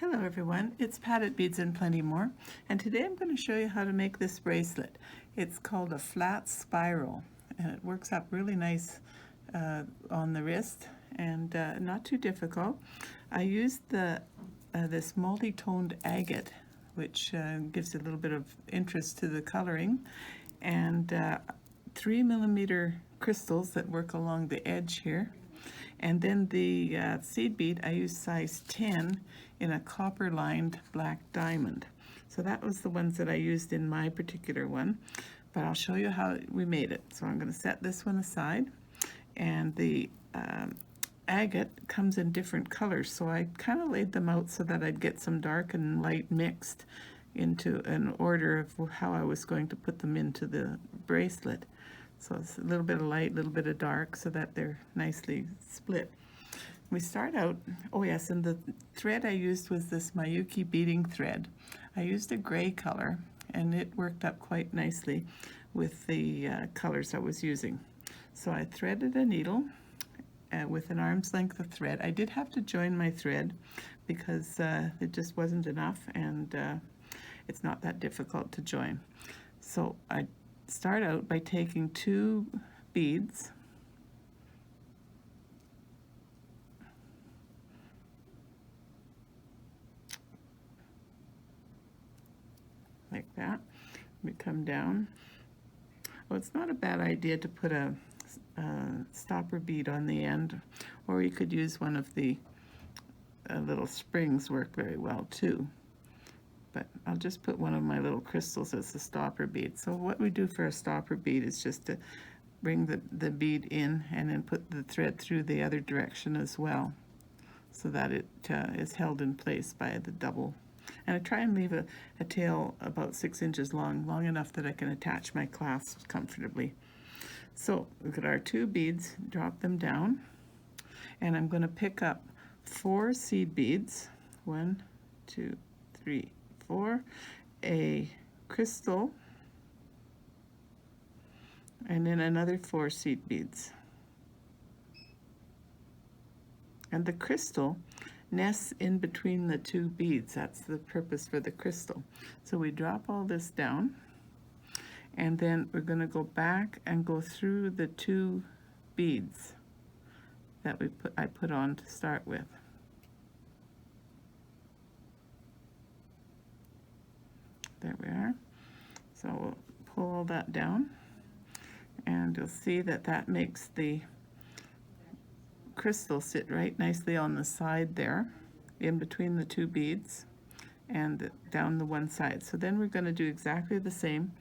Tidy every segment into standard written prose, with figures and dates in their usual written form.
Hello everyone, it's Pat at Beads and Plenty More, and today I'm going to show you how to make this bracelet. It's called a flat spiral, and it works up really nice on the wrist and not too difficult. I used this multi-toned agate, which gives a little bit of interest to the coloring, and 3mm crystals that work along the edge here. And then the seed bead, I used size 10 in a copper-lined black diamond. So that was the ones that I used in my particular one, but I'll show you how we made it. So I'm going to set this one aside, and the agate comes in different colors, so I kind of laid them out so that I'd get some dark and light mixed into an order of how I was going to put them into the bracelet. So it's a little bit of light, a little bit of dark, so that they're nicely split. We start out, oh yes, and the thread I used was this Miyuki beading thread. I used a gray color, and it worked up quite nicely with the colors I was using. So I threaded a needle with an arm's length of thread. I did have to join my thread because it just wasn't enough, and it's not that difficult to join. So I start out by taking 2 beads, like that. We come down. Well, it's not a bad idea to put a stopper bead on the end, or you could use one of the little springs, work very well too. But I'll just put one of my little crystals as a stopper bead. So what we do for a stopper bead is just to bring the bead in and then put the thread through the other direction as well, so that it is held in place by the double. And I try and leave a tail about 6 inches long enough that I can attach my clasps comfortably. So look at our 2 beads, drop them down, and I'm going to pick up 4 seed beads, 1, 2, 3, 4, a crystal, and then another 4 seed beads. And the crystal nests in between the 2 beads. That's the purpose for the crystal. So we drop all this down, and then we're going to go back and go through the 2 beads that I put on to start with. There we are. So we'll pull all that down, and you'll see that that makes the crystal sit right nicely on the side there, in between the 2 beads and down the one side. So then we're going to do exactly the same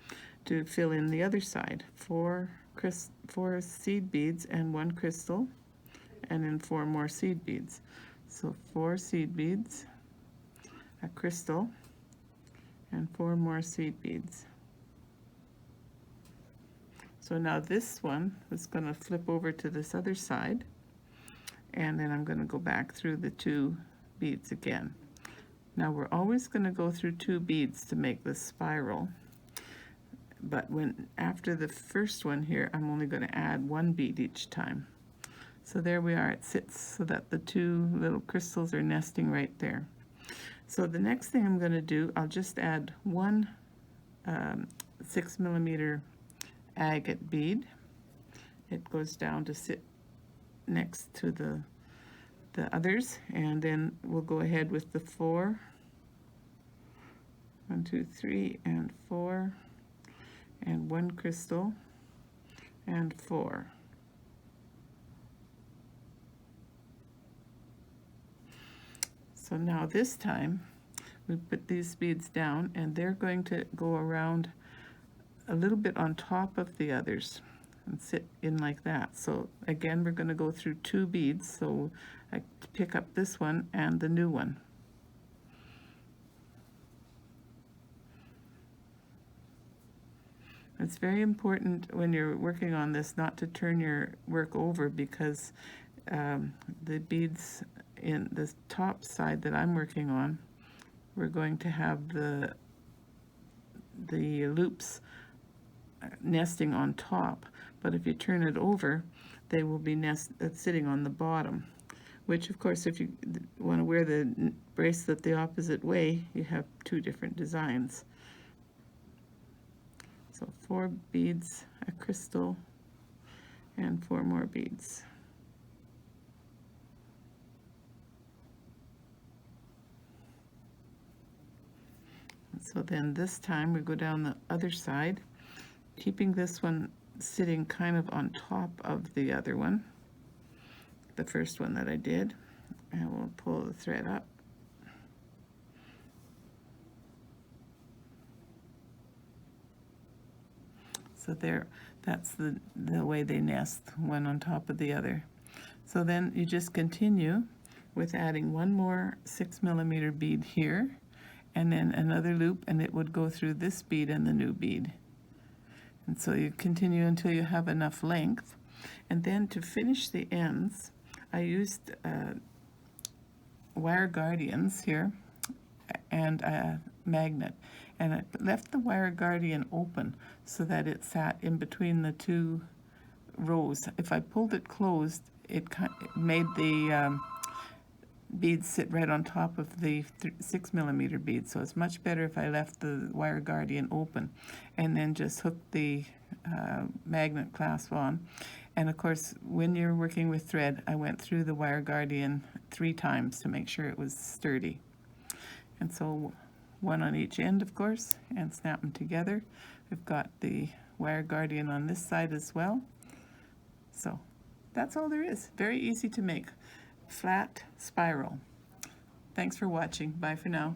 to fill in the other side. 4 seed beads and 1 crystal, and then 4 more seed beads. So 4 seed beads, a crystal, and 4 more seed beads. So now this one is going to flip over to this other side, and then I'm going to go back through the 2 beads again. Now we're always going to go through 2 beads to make this spiral, but after the first one here, I'm only going to add 1 bead each time. So there we are, it sits so that the 2 little crystals are nesting right there. So the next thing I'm going to do, I'll just add 1 6mm agate bead. It goes down to sit next to the others, and then we'll go ahead with the 4. 1, 2, 3, and 4, and 1 crystal, and 4. So now this time we put these beads down, and they're going to go around a little bit on top of the others and sit in like that. So again, we're going to go through 2 beads, so I pick up this one and the new one. It's very important when you're working on this not to turn your work over, because the beads in the top side that I'm working on, we're going to have the loops nesting on top, but if you turn it over, they will be sitting on the bottom. which of course if you want to wear the bracelet the opposite way, you have two different designs. So 4 beads, a crystal, and 4 more beads. And so then this time we go down the other side, keeping this one sitting kind of on top of the other one, the first one that I did, and we'll pull the thread up. So there, that's the way they nest, one on top of the other. So then you just continue with adding one more 6mm bead here, and then another loop, and it would go through this bead and the new bead. And so you continue until you have enough length. And then to finish the ends, I used wire guardians here and a magnet. And I left the wire guardian open so that it sat in between the two rows. If I pulled it closed, it made the beads sit right on top of the 6mm beads. So it's much better if I left the wire guardian open and then just hook the magnet clasp on. And of course, when you're working with thread, I went through the wire guardian 3 times to make sure it was sturdy. And so one on each end, of course, and snap them together. We've got the wire guardian on this side as well. So that's all there is. Very easy to make. Flat spiral. Thanks for watching. Bye for now.